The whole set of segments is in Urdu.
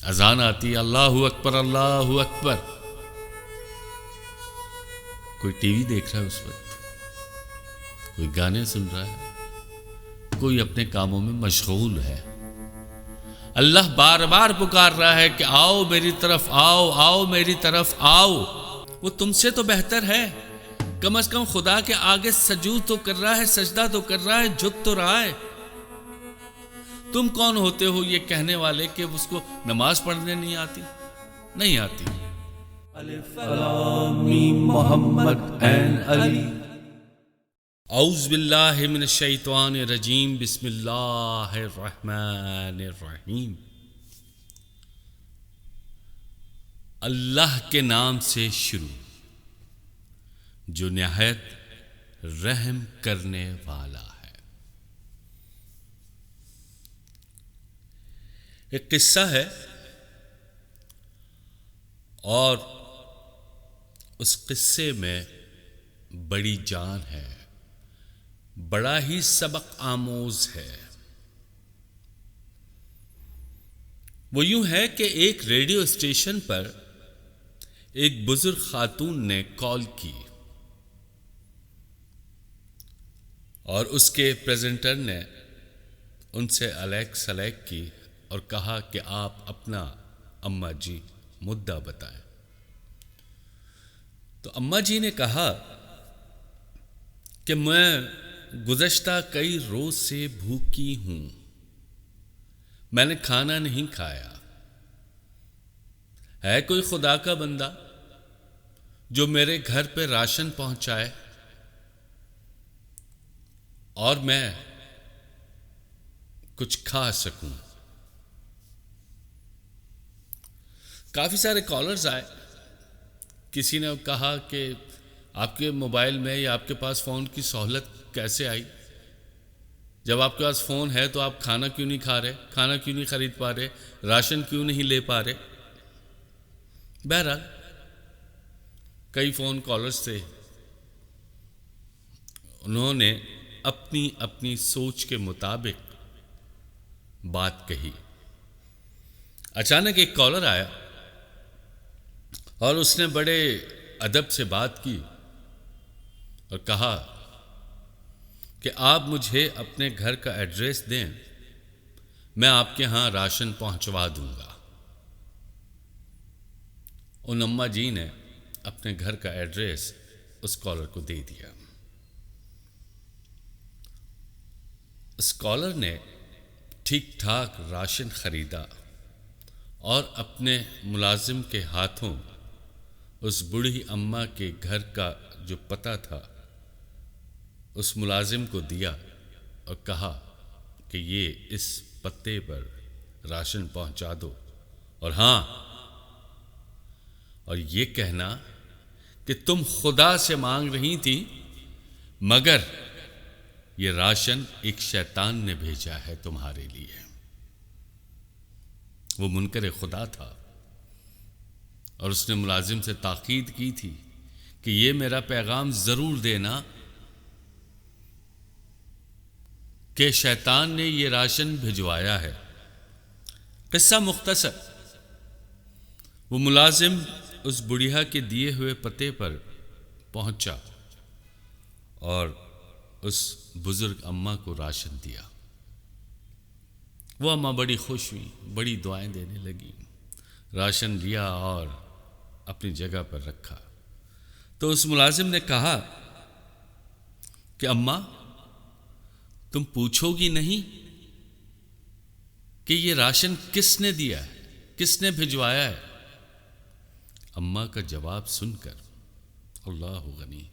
اذان آتی اللہ اکبر اللہ اکبر. کوئی ٹی وی دیکھ رہا ہے اس وقت، کوئی گانے سن رہا ہے، کوئی اپنے کاموں میں مشغول ہے. اللہ بار بار پکار رہا ہے کہ آؤ میری طرف، آؤ آؤ میری طرف آؤ. وہ تم سے تو بہتر ہے، کم از کم خدا کے آگے سجود تو کر رہا ہے، سجدہ تو کر رہا ہے، جھک تو رہا ہے. تم کون ہوتے ہو یہ کہنے والے کہ اس کو نماز پڑھنے نہیں آتی؟ نہیں آتی. الف لام میم محمد این علی. اعوذ باللہ من الشیطان الرجیم، بسم اللہ الرحمن الرحیم. اللہ کے نام سے شروع جو نہایت رحم کرنے والا ہے. ایک قصہ ہے اور اس قصے میں بڑی جان ہے، بڑا ہی سبق آموز ہے. وہ یوں ہے کہ ایک ریڈیو اسٹیشن پر ایک بزرگ خاتون نے کال کی اور اس کے پریزنٹر نے ان سے علیک سلیک کی اور کہا کہ آپ اپنا اماں جی مدعا بتائیں. تو اماں جی نے کہا کہ میں گزشتہ کئی روز سے بھوکی ہوں، میں نے کھانا نہیں کھایا. ہے کوئی خدا کا بندہ جو میرے گھر پہ راشن پہنچائے اور میں کچھ کھا سکوں؟ کافی سارے کالرز آئے. کسی نے کہا کہ آپ کے موبائل میں یا آپ کے پاس فون کی سہولت کیسے آئی؟ جب آپ کے پاس فون ہے تو آپ کھانا کیوں نہیں کھا رہے، کھانا کیوں نہیں خرید پا رہے، راشن کیوں نہیں لے پا رہے؟ بہرحال کئی فون کالرز تھے، انہوں نے اپنی اپنی سوچ کے مطابق بات کہی. اچانک ایک کالر آیا اور اس نے بڑے ادب سے بات کی اور کہا کہ آپ مجھے اپنے گھر کا ایڈریس دیں، میں آپ کے ہاں راشن پہنچوا دوں گا. ان اماں جی نے اپنے گھر کا ایڈریس اس کالر کو دے دیا. اس کالر نے ٹھیک ٹھاک راشن خریدا اور اپنے ملازم کے ہاتھوں اس بوڑھی اماں کے گھر کا جو پتہ تھا اس ملازم کو دیا اور کہا کہ یہ اس پتے پر راشن پہنچا دو، اور ہاں، اور یہ کہنا کہ تم خدا سے مانگ رہی تھی مگر یہ راشن ایک شیطان نے بھیجا ہے تمہارے لیے. وہ منکر خدا تھا اور اس نے ملازم سے تاکید کی تھی کہ یہ میرا پیغام ضرور دینا کہ شیطان نے یہ راشن بھجوایا ہے. قصہ مختصر، وہ ملازم اس بڑھیا کے دیے ہوئے پتے پر پہنچا اور اس بزرگ اماں کو راشن دیا. وہ اماں بڑی خوش ہوئی، بڑی دعائیں دینے لگی، راشن لیا اور اپنی جگہ پر رکھا. تو اس ملازم نے کہا کہ اماں تم پوچھو گی نہیں کہ یہ راشن کس نے دیا ہے، کس نے بھجوایا ہے؟ اماں کا جواب سن کر اللہ غنی،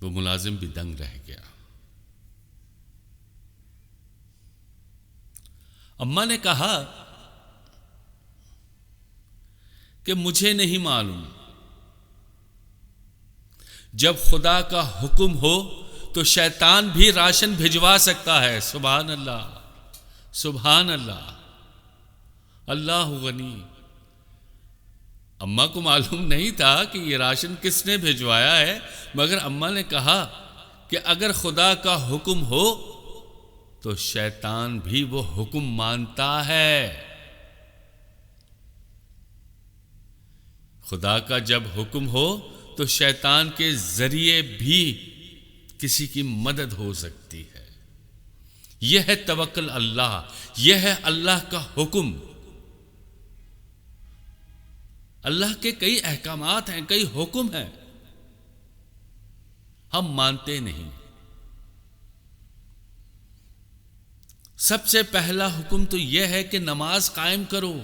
وہ ملازم بھی دنگ رہ گیا. اماں نے کہا کہ مجھے نہیں معلوم، جب خدا کا حکم ہو تو شیطان بھی راشن بھجوا سکتا ہے. سبحان اللہ، سبحان اللہ، اللہ غنی. اماں کو معلوم نہیں تھا کہ یہ راشن کس نے بھجوایا ہے، مگر اماں نے کہا کہ اگر خدا کا حکم ہو تو شیطان بھی وہ حکم مانتا ہے۔ خدا کا جب حکم ہو تو شیطان کے ذریعے بھی کسی کی مدد ہو سکتی ہے۔ یہ ہے توکل اللہ، یہ ہے اللہ کا حکم۔ اللہ کے کئی احکامات ہیں، کئی حکم ہیں، ہم مانتے نہیں۔ سب سے پہلا حکم تو یہ ہے کہ نماز قائم کرو،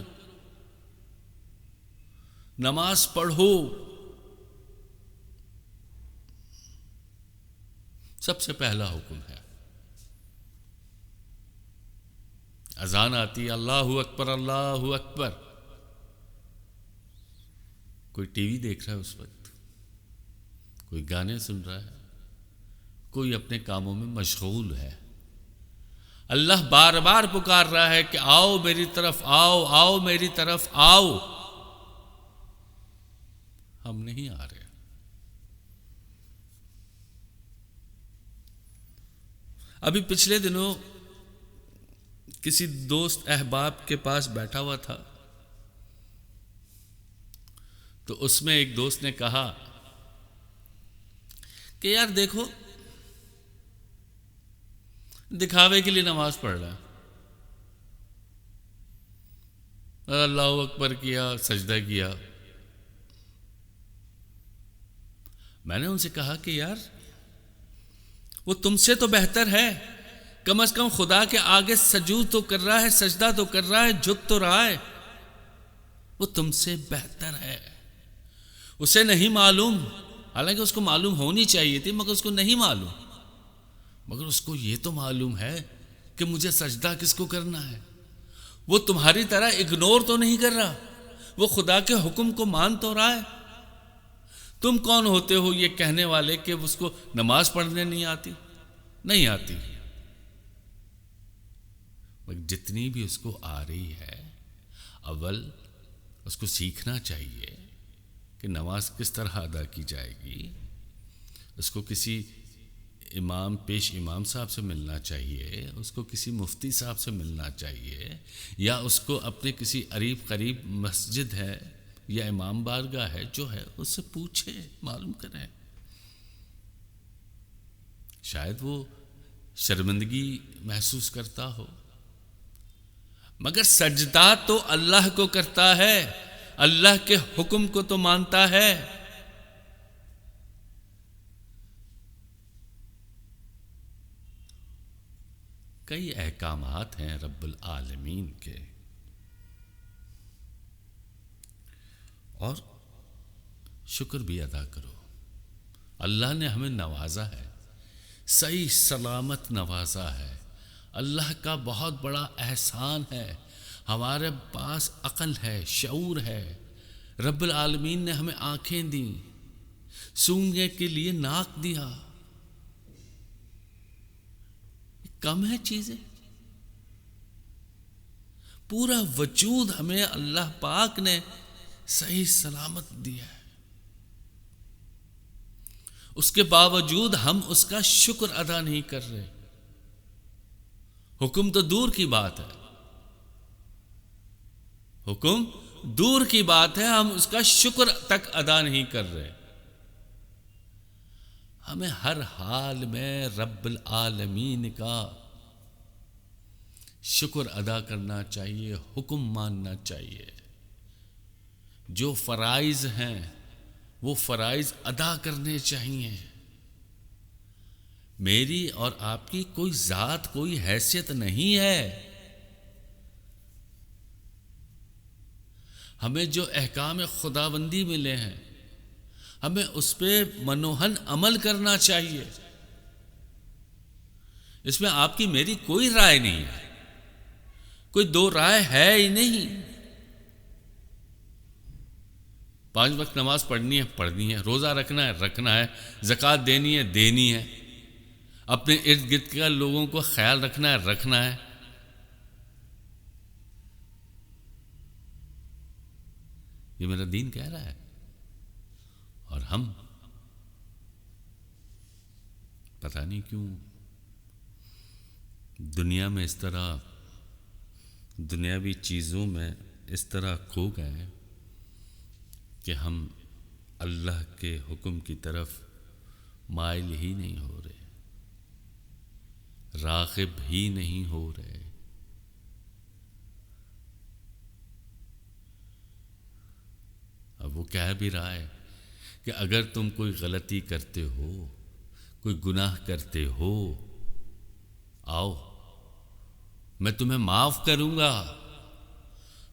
نماز پڑھو۔ سب سے پہلا حکم ہے۔ اذان آتی، اللہ اکبر اللہ اکبر، کوئی ٹی وی دیکھ رہا ہے اس وقت، کوئی گانے سن رہا ہے، کوئی اپنے کاموں میں مشغول ہے۔ اللہ بار بار پکار رہا ہے کہ آؤ میری طرف، آؤ آؤ میری طرف آؤ، ہم نہیں آ رہے۔ ابھی پچھلے دنوں کسی دوست احباب کے پاس بیٹھا ہوا تھا، تو اس میں ایک دوست نے کہا کہ یار دیکھو، دکھاوے کے لیے نماز پڑھ رہا ہے، اللہ اکبر کیا، سجدہ کیا۔ میں نے ان سے کہا کہ یار وہ تم سے تو بہتر ہے، کم از کم خدا کے آگے سجود تو کر رہا ہے، سجدہ تو کر رہا ہے، جھک تو رہا ہے، وہ تم سے بہتر ہے۔ اسے نہیں معلوم، حالانکہ اس کو معلوم ہونی چاہیے تھی، مگر اس کو نہیں معلوم، مگر اس کو یہ تو معلوم ہے کہ مجھے سجدہ کس کو کرنا ہے۔ وہ تمہاری طرح اگنور تو نہیں کر رہا، وہ خدا کے حکم کو مان تو رہا ہے۔ تم کون ہوتے ہو یہ کہنے والے کہ اس کو نماز پڑھنے نہیں آتی؟ نہیں آتی، مگر جتنی بھی اس کو آ رہی ہے، اول اس کو سیکھنا چاہیے کہ نماز کس طرح ادا کی جائے گی۔ اس کو کسی امام، پیش امام صاحب سے ملنا چاہیے، اس کو کسی مفتی صاحب سے ملنا چاہیے، یا اس کو اپنے کسی قریب مسجد ہے یا امام بارگاہ ہے جو ہے اس سے پوچھے، معلوم کریں۔ شاید وہ شرمندگی محسوس کرتا ہو، مگر سجدہ تو اللہ کو کرتا ہے، اللہ کے حکم کو تو مانتا ہے۔ کئی احکامات ہیں رب العالمین کے، اور شکر بھی ادا کرو۔ اللہ نے ہمیں نوازا ہے، صحیح سلامت نوازا ہے۔ اللہ کا بہت بڑا احسان ہے، ہمارے پاس عقل ہے، شعور ہے۔ رب العالمین نے ہمیں آنکھیں دیں، سونگنے کے لیے ناک دیا۔ کم ہے چیزیں؟ پورا وجود ہمیں اللہ پاک نے صحیح سلامت دیا ہے، اس کے باوجود ہم اس کا شکر ادا نہیں کر رہے۔ حکم تو دور کی بات ہے، حکم دور کی بات ہے، ہم اس کا شکر تک ادا نہیں کر رہے۔ ہمیں ہر حال میں رب العالمین کا شکر ادا کرنا چاہیے، حکم ماننا چاہیے۔ جو فرائض ہیں وہ فرائض ادا کرنے چاہیے۔ میری اور آپ کی کوئی ذات، کوئی حیثیت نہیں ہے۔ ہمیں جو احکام خداوندی ملے ہیں، ہمیں اس پہ منوہن عمل کرنا چاہیے۔ اس میں آپ کی میری کوئی رائے نہیں ہے، کوئی دو رائے ہے ہی نہیں۔ 5 وقت نماز پڑھنی ہے، روزہ رکھنا ہے، زکوٰۃ دینی ہے، اپنے ارد گرد کے لوگوں کو خیال رکھنا ہے۔ یہ میرا دین کہہ رہا ہے، اور ہم پتہ نہیں کیوں دنیا میں اس طرح دنیاوی چیزوں میں اس طرح کھو گئے کہ ہم اللہ کے حکم کی طرف مائل ہی نہیں ہو رہے، راغب ہی نہیں ہو رہے۔ اب وہ کہہ بھی رہا ہے کہ اگر تم کوئی غلطی کرتے ہو، کوئی گناہ کرتے ہو، آؤ میں تمہیں معاف کروں گا،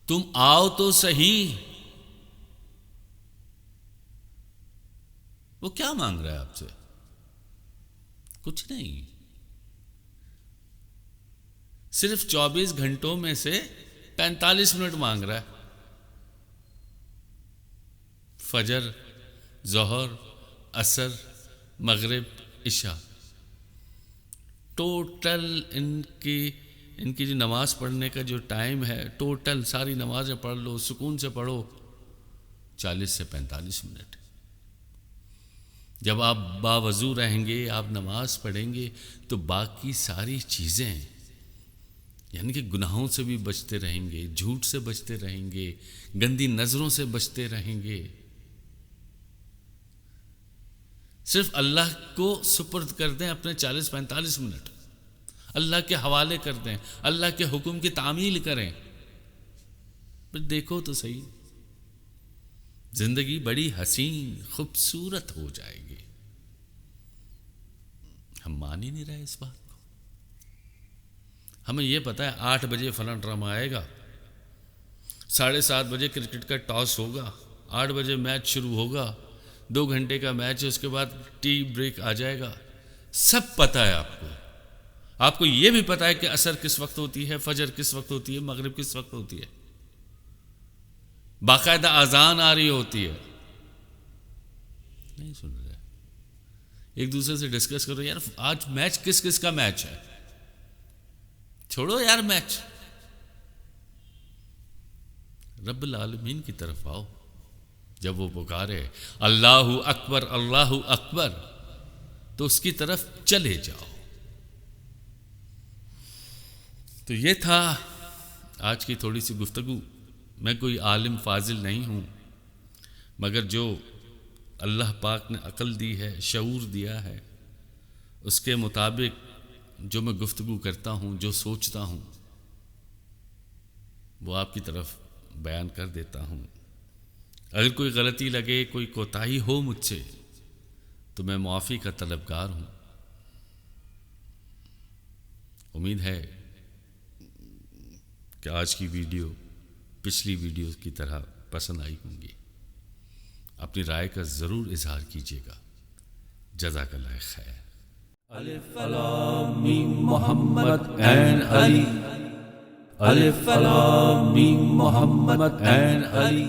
تم آؤ تو صحیح۔ وہ کیا مانگ رہا ہے آپ سے؟ کچھ نہیں، صرف 24 گھنٹوں میں سے 45 منٹ مانگ رہا ہے۔ فجر، ظہر، عصر، مغرب، عشاء، ٹوٹل ان کی جو نماز پڑھنے کا جو ٹائم ہے، ٹوٹل ساری نمازیں پڑھ لو، سکون سے پڑھو، 40 سے 45 منٹ۔ جب آپ باوضو رہیں گے، آپ نماز پڑھیں گے تو باقی ساری چیزیں، یعنی کہ گناہوں سے بھی بچتے رہیں گے، جھوٹ سے بچتے رہیں گے، گندی نظروں سے بچتے رہیں گے، صرف اللہ کو سپرد کر دیں اپنے 40-45 منٹ، اللہ کے حوالے کر دیں، اللہ کے حکم کی تعمیل کریں، پھر دیکھو تو صحیح، زندگی بڑی حسین خوبصورت ہو جائے گی۔ ہم مان ہی نہیں رہے اس بات کو۔ ہمیں یہ پتہ ہے 8 بجے فلاں ڈرامہ آئے گا، 7:30 بجے کرکٹ کا ٹاس ہوگا، 8 بجے میچ شروع ہوگا، 2 گھنٹے کا میچ ہے، اس کے بعد ٹی بریک آ جائے گا، سب پتہ ہے آپ کو۔ آپ کو یہ بھی پتہ ہے کہ عصر کس وقت ہوتی ہے، فجر کس وقت ہوتی ہے، مغرب کس وقت ہوتی ہے، باقاعدہ اذان آ رہی ہوتی ہے۔ نہیں سن رہے، ایک دوسرے سے ڈسکس کرو، یار آج میچ کس کا میچ ہے، چھوڑو یار میچ، رب العالمین کی طرف آؤ۔ جب وہ پکارے اللہ اکبر اللہ اکبر تو اس کی طرف چلے جاؤ۔ تو یہ تھا آج کی تھوڑی سی گفتگو۔ میں کوئی عالم فاضل نہیں ہوں، مگر جو اللہ پاک نے عقل دی ہے، شعور دیا ہے، اس کے مطابق جو میں گفتگو کرتا ہوں، جو سوچتا ہوں، وہ آپ کی طرف بیان کر دیتا ہوں۔ اگر کوئی غلطی لگے، کوئی کوتاہی ہو مجھ سے، تو میں معافی کا طلبگار ہوں۔ امید ہے کہ آج کی ویڈیو پچھلی ویڈیو کی طرح پسند آئی ہوں گی۔ اپنی رائے کا ضرور اظہار کیجیے گا۔ جزاک اللہ خیر۔ الف لام میم محمد این علی، الف لام میم محمد این علی۔